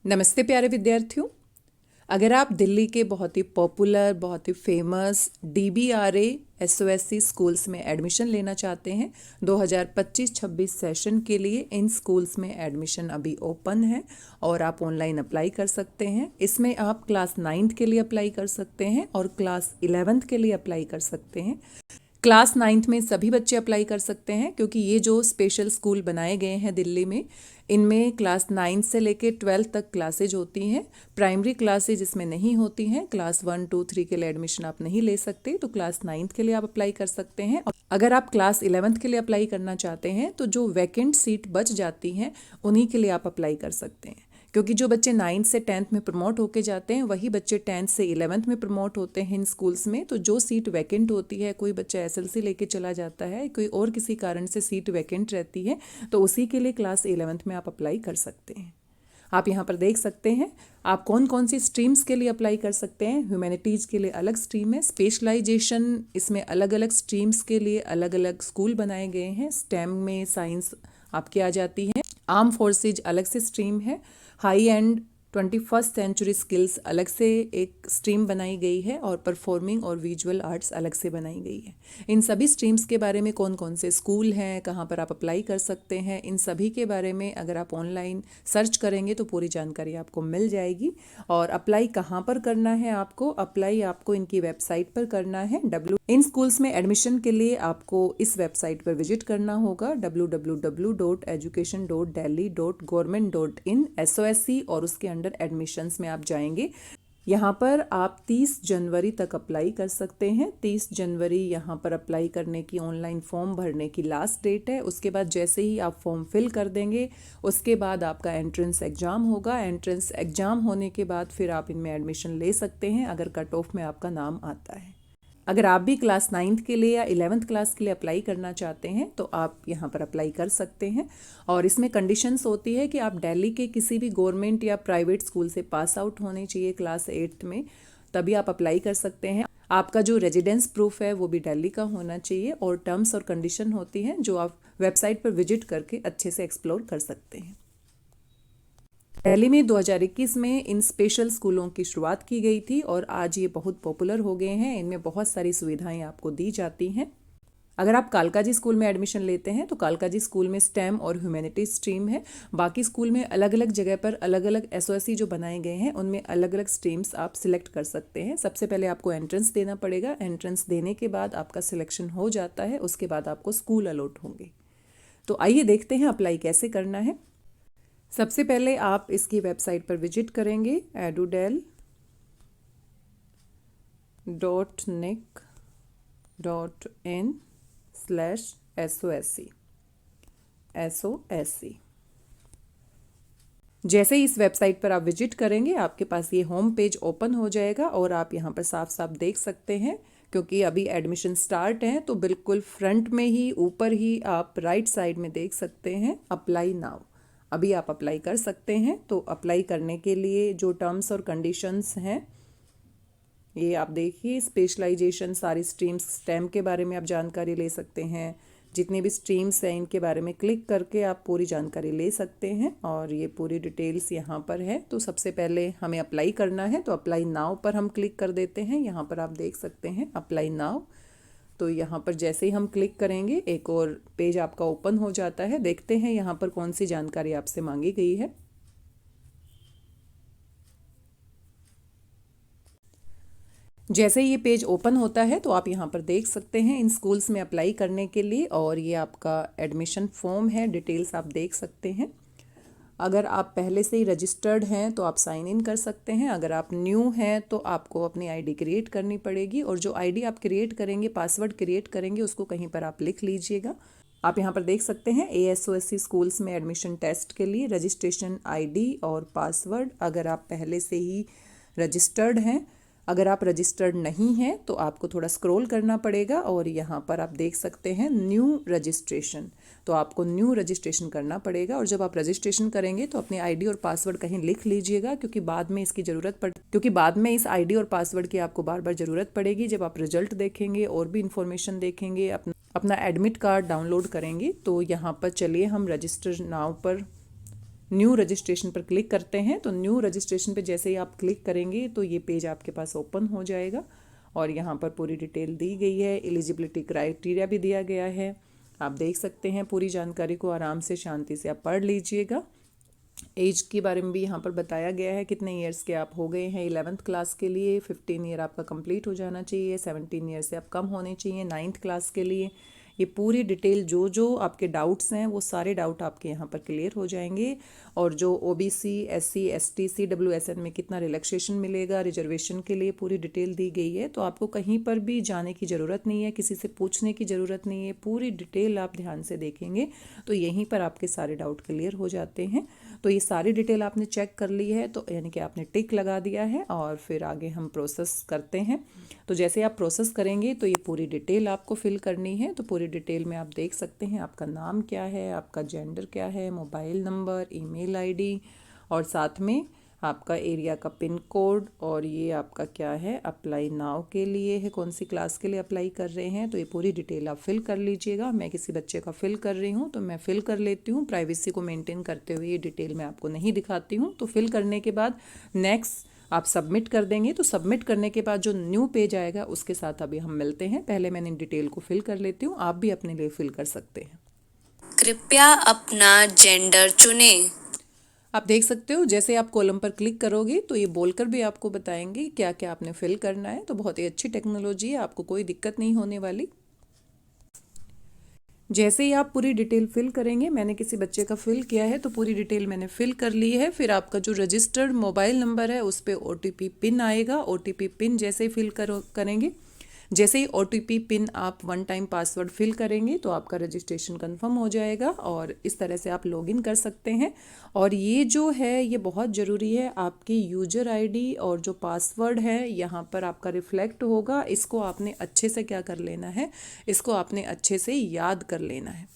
नमस्ते प्यारे विद्यार्थियों। अगर आप दिल्ली के बहुत ही पॉपुलर, बहुत ही फेमस DBRA SOSC स्कूल्स में एडमिशन लेना चाहते हैं 2025-26 सेशन के लिए, इन स्कूल्स में एडमिशन अभी ओपन है और आप ऑनलाइन अप्लाई कर सकते हैं। इसमें आप क्लास 9th के लिए अप्लाई कर सकते हैं और क्लास 11th के लिए अप्लाई कर सकते हैं। क्लास 9th में सभी बच्चे अप्लाई कर सकते हैं क्योंकि ये जो स्पेशल स्कूल बनाए गए हैं दिल्ली में, इनमें क्लास 9 से लेकर 12 तक क्लासेज होती हैं। प्राइमरी क्लासेज इसमें नहीं होती हैं। क्लास 1, 2, 3 के लिए एडमिशन आप नहीं ले सकते, तो क्लास 9th के लिए आप अप्लाई कर सकते हैं। और अगर आप क्लास 11th के लिए अप्लाई करना चाहते हैं तो जो वैकेंट सीट बच जाती हैं उन्हीं के लिए आप अप्लाई कर सकते हैं, क्योंकि जो बच्चे 9th से 10th में प्रमोट होके जाते हैं वही बच्चे 10th से 11th में प्रमोट होते हैं इन स्कूल्स में। तो जो सीट वैकेंट होती है, कोई बच्चा SLC लेके चला जाता है, कोई और किसी कारण से सीट वैकेंट रहती है, तो उसी के लिए क्लास 11th में आप अप्लाई कर सकते हैं। आप यहाँ पर देख सकते हैं आप कौन कौन सी स्ट्रीम्स के लिए अप्लाई कर सकते हैं। ह्यूमैनिटीज़ के लिए अलग स्ट्रीम है, स्पेशलाइजेशन इसमें अलग अलग स्ट्रीम्स के लिए अलग अलग स्कूल बनाए गए हैं। स्टेम में साइंस आपकी आ जाती है, आर्म फोर्सेज अलग से स्ट्रीम है, high and 21st century skills अलग से एक स्ट्रीम बनाई गई है और परफॉर्मिंग और विजुअल आर्ट्स अलग से बनाई गई है। इन सभी स्ट्रीम्स के बारे में कौन कौन से स्कूल हैं, कहाँ पर आप अप्लाई कर सकते हैं, इन सभी के बारे में अगर आप ऑनलाइन सर्च करेंगे तो पूरी जानकारी आपको मिल जाएगी। और अप्लाई कहाँ पर करना है, अप्लाई आपको इनकी वेबसाइट पर करना है। इन स्कूल्स में एडमिशन के लिए आपको इस वेबसाइट पर विजिट करना होगा www.education.delhi.government.in SOSC, और उसके अंडर एडमिशन्स में आप जाएंगे। यहाँ पर आप 30 जनवरी तक अप्लाई कर सकते हैं। 30 जनवरी यहाँ पर अप्लाई करने की, ऑनलाइन फॉर्म भरने की लास्ट डेट है। उसके बाद जैसे ही आप फॉर्म फिल कर देंगे उसके बाद आपका एंट्रेंस एग्ज़ाम होगा। एंट्रेंस एग्ज़ाम होने के बाद फिर आप इनमें एडमिशन ले सकते हैं अगर कट ऑफ में आपका नाम आता है। अगर आप भी क्लास 9th के लिए या 11th क्लास के लिए अप्लाई करना चाहते हैं तो आप यहाँ पर अप्लाई कर सकते हैं। और इसमें कंडीशंस होती है कि आप दिल्ली के किसी भी गवर्नमेंट या प्राइवेट स्कूल से पास आउट होने चाहिए क्लास 8th में, तभी आप अप्लाई कर सकते हैं। आपका जो रेजिडेंस प्रूफ है वो भी दिल्ली का होना चाहिए। और टर्म्स और कंडीशन होती हैं जो आप वेबसाइट पर विजिट करके अच्छे से एक्सप्लोर कर सकते हैं। दिल्ली में 2021 में इन स्पेशल स्कूलों की शुरुआत की गई थी और आज ये बहुत पॉपुलर हो गए हैं। इनमें बहुत सारी सुविधाएं आपको दी जाती हैं। अगर आप कालकाजी स्कूल में एडमिशन लेते हैं तो कालकाजी स्कूल में स्टेम और ह्यूमैनिटीज स्ट्रीम है। बाकी स्कूल में अलग अलग जगह पर अलग अलग SOSC जो बनाए गए हैं उनमें अलग अलग स्ट्रीम्स आप सिलेक्ट कर सकते हैं। सबसे पहले आपको एंट्रेंस देना पड़ेगा। एंट्रेंस देने के बाद आपका सिलेक्शन हो जाता है, उसके बाद आपको स्कूल अलॉट होंगे। तो आइए देखते हैं अप्लाई कैसे करना है। सबसे पहले आप इसकी वेबसाइट पर विजिट करेंगे edudel.nic.in/SOSC। जैसे ही इस वेबसाइट पर आप विजिट करेंगे आपके पास ये होम पेज ओपन हो जाएगा और आप यहाँ पर साफ साफ देख सकते हैं, क्योंकि अभी एडमिशन स्टार्ट है तो बिल्कुल फ्रंट में ही ऊपर ही आप राइट साइड में देख सकते हैं अप्लाई नाउ। अभी आप अप्लाई कर सकते हैं। तो अप्लाई करने के लिए जो टर्म्स और कंडीशंस हैं ये आप देखिए। स्पेशलाइजेशन, सारी स्ट्रीम्स, स्टेम के बारे में आप जानकारी ले सकते हैं। जितनी भी स्ट्रीम्स हैं इनके बारे में क्लिक करके आप पूरी जानकारी ले सकते हैं और ये पूरी डिटेल्स यहाँ पर है। तो सबसे पहले हमें अप्लाई करना है तो अप्लाई नाउ पर हम क्लिक कर देते हैं। यहाँ पर आप देख सकते हैं अप्लाई नाउ। तो यहाँ पर जैसे ही हम क्लिक करेंगे एक और पेज आपका ओपन हो जाता है। देखते हैं यहाँ पर कौन सी जानकारी आपसे मांगी गई है। जैसे ये पेज ओपन होता है तो आप यहाँ पर देख सकते हैं इन स्कूल्स में अप्लाई करने के लिए, और ये आपका एडमिशन फॉर्म है। डिटेल्स आप देख सकते हैं। अगर आप पहले से ही रजिस्टर्ड हैं तो आप साइन इन कर सकते हैं। अगर आप न्यू हैं तो आपको अपनी ID क्रिएट करनी पड़ेगी, और जो ID आप क्रिएट करेंगे, पासवर्ड क्रिएट करेंगे, उसको कहीं पर आप लिख लीजिएगा। आप यहाँ पर देख सकते हैं ASOSC स्कूल्स में एडमिशन टेस्ट के लिए रजिस्ट्रेशन ID और पासवर्ड। अगर आप पहले से ही रजिस्टर्ड हैं, अगर आप रजिस्टर्ड नहीं हैं तो आपको थोड़ा स्क्रॉल करना पड़ेगा और यहाँ पर आप देख सकते हैं न्यू रजिस्ट्रेशन। तो आपको न्यू रजिस्ट्रेशन करना पड़ेगा, और जब आप रजिस्ट्रेशन करेंगे तो अपनी ID और पासवर्ड कहीं लिख लीजिएगा, क्योंकि बाद में इसकी बाद में इस ID और पासवर्ड की आपको बार बार ज़रूरत पड़ेगी। जब आप रिजल्ट देखेंगे और भी इन्फॉर्मेशन देखेंगे, अपना एडमिट कार्ड डाउनलोड करेंगे। तो यहाँ पर चलिए हम रजिस्टर नाउ पर न्यू रजिस्ट्रेशन पर क्लिक करते हैं तो न्यू रजिस्ट्रेशन पे जैसे ही आप क्लिक करेंगे तो ये पेज आपके पास ओपन हो जाएगा और यहाँ पर पूरी डिटेल दी गई है, एलिजिबिलिटी क्राइटेरिया भी दिया गया है। आप देख सकते हैं, पूरी जानकारी को आराम से शांति से आप पढ़ लीजिएगा। एज के बारे में भी यहाँ पर बताया गया है, कितने ईयर्स के आप हो गए हैं 11th क्लास के लिए, 15 ईयर आपका कंप्लीट हो जाना चाहिए, 17 ईयर से आप कम होने चाहिए 9th क्लास के लिए। ये पूरी डिटेल जो आपके डाउट्स हैं वो सारे डाउट आपके यहाँ पर क्लियर हो जाएंगे। और जो ओबीसी, एससी, एसटी, सीडब्ल्यूएसएन में कितना रिलैक्सेशन मिलेगा, रिजर्वेशन के लिए पूरी डिटेल दी गई है। तो आपको कहीं पर भी जाने की ज़रूरत नहीं है, किसी से पूछने की ज़रूरत नहीं है, पूरी डिटेल आप ध्यान से देखेंगे तो यहीं पर आपके सारे डाउट क्लियर हो जाते हैं। तो ये सारी डिटेल आपने चेक कर ली है तो यानी कि आपने टिक लगा दिया है और फिर आगे हम प्रोसेस करते हैं। तो जैसे आप प्रोसेस करेंगे तो ये पूरी डिटेल आपको फिल करनी है। तो पूरी डिटेल में आप देख सकते हैं आपका नाम क्या है, आपका जेंडर क्या है, मोबाइल नंबर, ईमेल आईडी और साथ में आपका एरिया का पिन कोड और ये आपका क्या है, अप्लाई नाउ के लिए है, कौन सी क्लास के लिए अप्लाई कर रहे हैं। तो ये पूरी डिटेल आप फिल कर लीजिएगा। मैं किसी बच्चे का फिल कर रही हूँ तो मैं फिल कर लेती हूँ, प्राइवेसी को मेंटेन करते हुए ये डिटेल मैं आपको नहीं दिखाती हूँ। तो फिल करने के बाद नेक्स्ट आप सबमिट कर देंगे। तो सबमिट करने के बाद जो न्यू पेज आएगा उसके साथ अभी हम मिलते हैं। पहले मैंने डिटेल को फिल कर लेती हूँ, आप भी अपने लिए फिल कर सकते हैं। कृपया अपना जेंडर चुनें। आप देख सकते हो जैसे आप कॉलम पर क्लिक करोगे तो ये बोलकर भी आपको बताएंगे क्या क्या आपने फिल करना है। तो बहुत ही अच्छी टेक्नोलॉजी है, आपको कोई दिक्कत नहीं होने वाली। जैसे ही आप पूरी डिटेल फिल करेंगे, मैंने किसी बच्चे का फिल किया है तो पूरी डिटेल मैंने फिल कर ली है। फिर आपका जो रजिस्टर्ड मोबाइल नंबर है उस पर ओटीपी पिन आएगा। ओटीपी पिन जैसे ही फिल करेंगे, जैसे ही ओटीपी पिन आप 1 टाइम पासवर्ड फिल करेंगे तो आपका रजिस्ट्रेशन कंफर्म हो जाएगा और इस तरह से आप लॉगिन कर सकते हैं। और ये जो है ये बहुत ज़रूरी है, आपकी यूजर आईडी और जो पासवर्ड है यहाँ पर आपका रिफ्लेक्ट होगा। इसको आपने अच्छे से क्या कर लेना है, इसको आपने अच्छे से याद कर लेना है।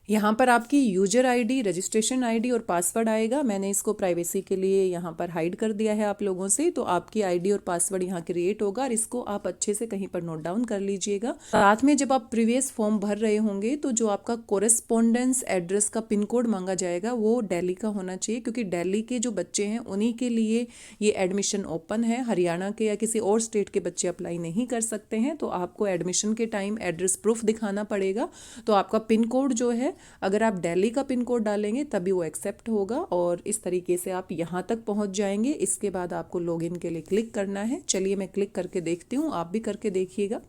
यहाँ पर आपकी यूजर आईडी, रजिस्ट्रेशन आईडी और पासवर्ड आएगा। मैंने इसको प्राइवेसी के लिए यहाँ पर हाइड कर दिया है आप लोगों से। तो आपकी आईडी और पासवर्ड यहाँ क्रिएट होगा और इसको आप अच्छे से कहीं पर नोट डाउन कर लीजिएगा। साथ में जब आप प्रीवियस फॉर्म भर रहे होंगे तो जो आपका कोरेस्पोंडेंस एड्रेस का पिन कोड मांगा जाएगा वो दिल्ली का होना चाहिए, क्योंकि दिल्ली के जो बच्चे हैं उन्हीं के लिए ये एडमिशन ओपन है। हरियाणा के या किसी और स्टेट के बच्चे अप्लाई नहीं कर सकते हैं। तो आपको एडमिशन के टाइम एड्रेस प्रूफ दिखाना पड़ेगा। तो आपका पिन कोड जो है, अगर आप दिल्ली का पिन कोड डालेंगे तभी वो एक्सेप्ट होगा और इस तरीके से आप यहाँ तक पहुँच जाएंगे। इसके बाद आपको लॉगिन के लिए क्लिक करना है। चलिए मैं क्लिक करके देखती हूँ, आप भी करके देखिएगा।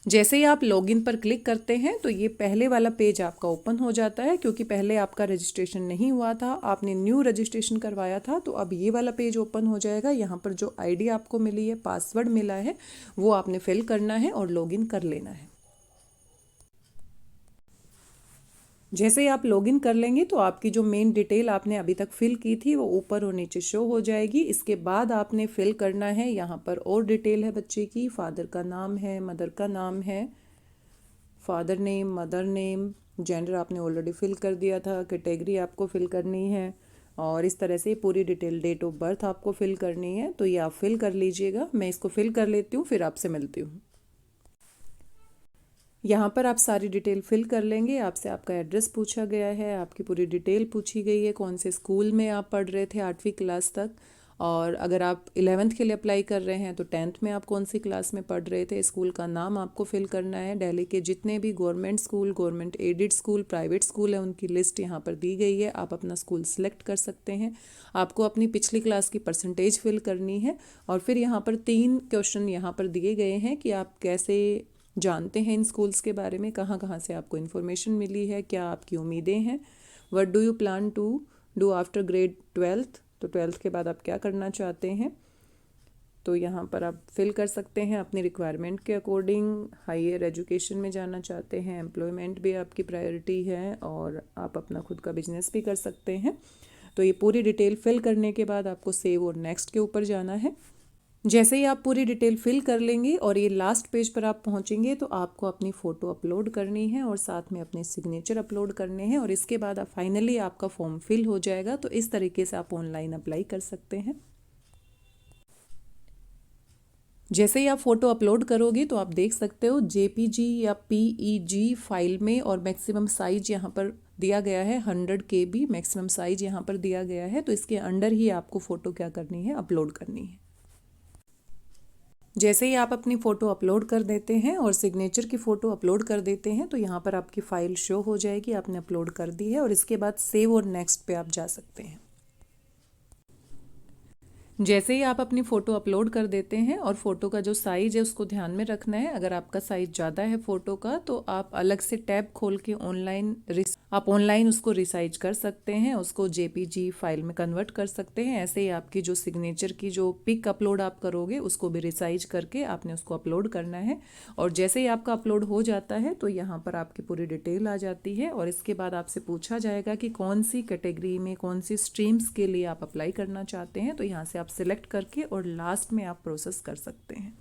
जैसे ही आप लॉगिन पर क्लिक करते हैं तो ये पहले वाला पेज आपका ओपन हो जाता है, क्योंकि पहले आपका रजिस्ट्रेशन नहीं हुआ था, आपने न्यू रजिस्ट्रेशन करवाया था। तो अब ये वाला पेज ओपन हो जाएगा। यहाँ पर जो आईडी आपको मिली है, पासवर्ड मिला है, वो आपने फिल करना है और लॉगिन कर लेना है। जैसे ही आप लॉगिन कर लेंगे तो आपकी जो मेन डिटेल आपने अभी तक फिल की थी वो ऊपर और नीचे शो हो जाएगी। इसके बाद आपने फिल करना है, यहाँ पर और डिटेल है बच्चे की, फादर का नाम है, मदर का नाम है, father name, mother name, gender आपने ऑलरेडी फिल कर दिया था, कैटेगरी आपको फिल करनी है और इस तरह से पूरी डिटेल, डेट ऑफ बर्थ आपको फिल करनी है। तो ये आप फिल कर लीजिएगा। मैं इसको फिल कर लेती हूँ, फिर आपसे मिलती हूँ। यहाँ पर आप सारी डिटेल फिल कर लेंगे। आपसे आपका एड्रेस पूछा गया है, आपकी पूरी डिटेल पूछी गई है, कौन से स्कूल में आप पढ़ रहे थे 8वीं क्लास तक, और अगर आप 11th के लिए अप्लाई कर रहे हैं तो 10th में आप कौन सी क्लास में पढ़ रहे थे। स्कूल का नाम आपको फिल करना है। दिल्ली के जितने भी government school, government aided school, private school है उनकी लिस्ट यहाँ पर दी गई है। आप अपना स्कूल सेलेक्ट कर सकते हैं। आपको अपनी पिछली क्लास की परसेंटेज फिल करनी है और फिर यहाँ पर 3 क्वेश्चन यहाँ पर दिए गए हैं कि आप कैसे जानते हैं इन स्कूल्स के बारे में, कहाँ कहाँ से आपको इन्फॉर्मेशन मिली है, क्या आपकी उम्मीदें हैं, what do you plan to do after grade 12th। तो 12th के बाद आप क्या करना चाहते हैं। तो यहाँ पर आप फिल कर सकते हैं अपनी रिक्वायरमेंट के अकॉर्डिंग। हायर एजुकेशन में जाना चाहते हैं, एम्प्लॉयमेंट भी आपकी प्रायोरिटी है और आप अपना खुद का बिजनेस भी कर सकते हैं। तो ये पूरी डिटेल फिल करने के बाद आपको सेव और नेक्स्ट के ऊपर जाना है। जैसे ही आप पूरी डिटेल फिल कर लेंगे और ये लास्ट पेज पर आप पहुंचेंगे तो आपको अपनी फ़ोटो अपलोड करनी है और साथ में अपने सिग्नेचर अपलोड करने हैं और इसके बाद आप फाइनली आपका फॉर्म फिल हो जाएगा। तो इस तरीके से आप ऑनलाइन अप्लाई कर सकते हैं। जैसे ही आप फ़ोटो अपलोड करोगे तो आप देख सकते हो जेपीजी या पीईजी फाइल में, और मैक्सिमम साइज यहाँ पर दिया गया है 100 KB मैक्सिमम साइज यहाँ पर दिया गया है, तो इसके अंडर ही आपको फ़ोटो क्या करनी है, अपलोड करनी है। जैसे ही आप अपनी फ़ोटो अपलोड कर देते हैं और सिग्नेचर की फ़ोटो अपलोड कर देते हैं तो यहाँ पर आपकी फ़ाइल शो हो जाएगी, आपने अपलोड कर दी है, और इसके बाद सेव और नेक्स्ट पे आप जा सकते हैं। जैसे ही आप अपनी फ़ोटो अपलोड कर देते हैं और फ़ोटो का जो साइज़ है उसको ध्यान में रखना है। अगर आपका साइज़ ज़्यादा है फ़ोटो का तो आप अलग से टैब खोल के आप ऑनलाइन उसको रिसाइज कर सकते हैं, उसको JPG फाइल में कन्वर्ट कर सकते हैं। ऐसे ही आपकी जो सिग्नेचर की जो पिक अपलोड आप करोगे उसको भी रिसाइज करके आपने उसको अपलोड करना है। और जैसे ही आपका अपलोड हो जाता है तो यहाँ पर आपकी पूरी डिटेल आ जाती है, और इसके बाद आपसे पूछा जाएगा कि कौन सी कैटेगरी में, कौन सी स्ट्रीम्स के लिए आप अप्लाई करना चाहते हैं। तो यहाँ से आप सिलेक्ट करके और लास्ट में आप प्रोसेस कर सकते हैं।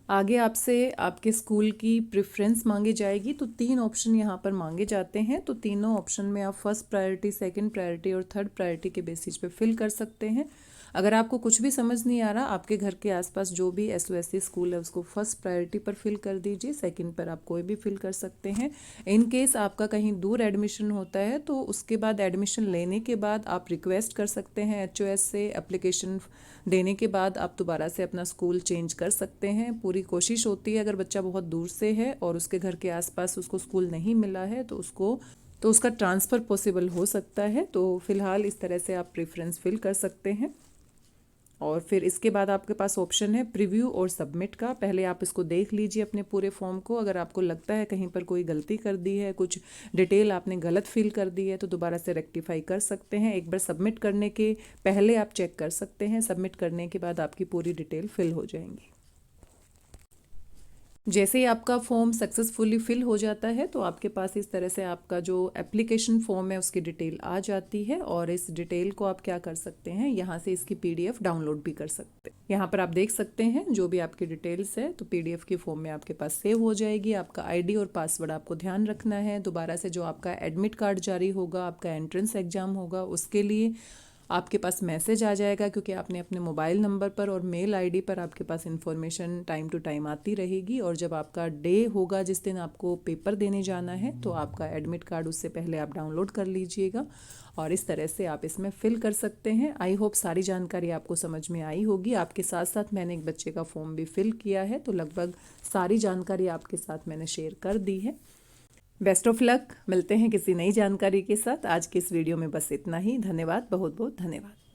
आगे आपसे आपके स्कूल की प्रेफरेंस मांगी जाएगी, तो 3 ऑप्शन यहाँ पर मांगे जाते हैं। तो तीनों ऑप्शन में आप फर्स्ट प्रायोरिटी, सेकंड प्रायोरिटी और थर्ड प्रायोरिटी के बेसिस पे फिल कर सकते हैं। अगर आपको कुछ भी समझ नहीं आ रहा, आपके घर के आसपास जो भी SOSC स्कूल है उसको फर्स्ट प्रायोरिटी पर फिल कर दीजिए, सेकंड पर आप कोई भी फिल कर सकते हैं। इन केस आपका कहीं दूर एडमिशन होता है तो उसके बाद एडमिशन लेने के बाद आप रिक्वेस्ट कर सकते हैं HOS से। एप्लीकेशन देने के बाद आप दोबारा से अपना स्कूल चेंज कर सकते हैं। पूरी कोशिश होती है, अगर बच्चा बहुत दूर से है और उसके घर के आसपास उसको स्कूल नहीं मिला है तो उसका ट्रांसफ़र पॉसिबल हो सकता है। तो फिलहाल इस तरह से आप प्रेफरेंस फिल कर सकते हैं। और फिर इसके बाद आपके पास ऑप्शन है प्रीव्यू और सबमिट का। पहले आप इसको देख लीजिए अपने पूरे फॉर्म को। अगर आपको लगता है कहीं पर कोई गलती कर दी है, कुछ डिटेल आपने गलत फिल कर दी है, तो दोबारा से रेक्टिफाई कर सकते हैं। एक बार सबमिट करने के पहले आप चेक कर सकते हैं, सबमिट करने के बाद आपकी पूरी डिटेल फिल हो जाएंगी। जैसे ही आपका फॉर्म सक्सेसफुली फिल हो जाता है तो आपके पास इस तरह से आपका जो एप्लीकेशन फॉर्म है उसकी डिटेल आ जाती है, और इस डिटेल को आप क्या कर सकते हैं, यहाँ से इसकी PDF डाउनलोड भी कर सकते हैं। यहाँ पर आप देख सकते हैं जो भी आपकी डिटेल्स है तो PDF के फॉर्म में आपके पास सेव हो जाएगी। आपका ID और पासवर्ड आपको ध्यान रखना है। दोबारा से जो आपका एडमिट कार्ड जारी होगा, आपका एंट्रेंस एग्जाम होगा, उसके लिए आपके पास मैसेज आ जाएगा, क्योंकि आपने अपने मोबाइल नंबर पर और मेल ID पर आपके पास इन्फॉर्मेशन टाइम टू टाइम आती रहेगी। और जब आपका डे होगा जिस दिन आपको पेपर देने जाना है तो आपका एडमिट कार्ड उससे पहले आप डाउनलोड कर लीजिएगा, और इस तरह से आप इसमें फिल कर सकते हैं। आई होप सारी जानकारी आपको समझ में आई होगी। आपके साथ साथ मैंने एक बच्चे का फॉर्म भी फिल किया है, तो लगभग सारी जानकारी आपके साथ मैंने शेयर कर दी है। Best of luck. मिलते हैं किसी नई जानकारी के साथ। आज के इस वीडियो में बस इतना ही। धन्यवाद, बहुत बहुत धन्यवाद।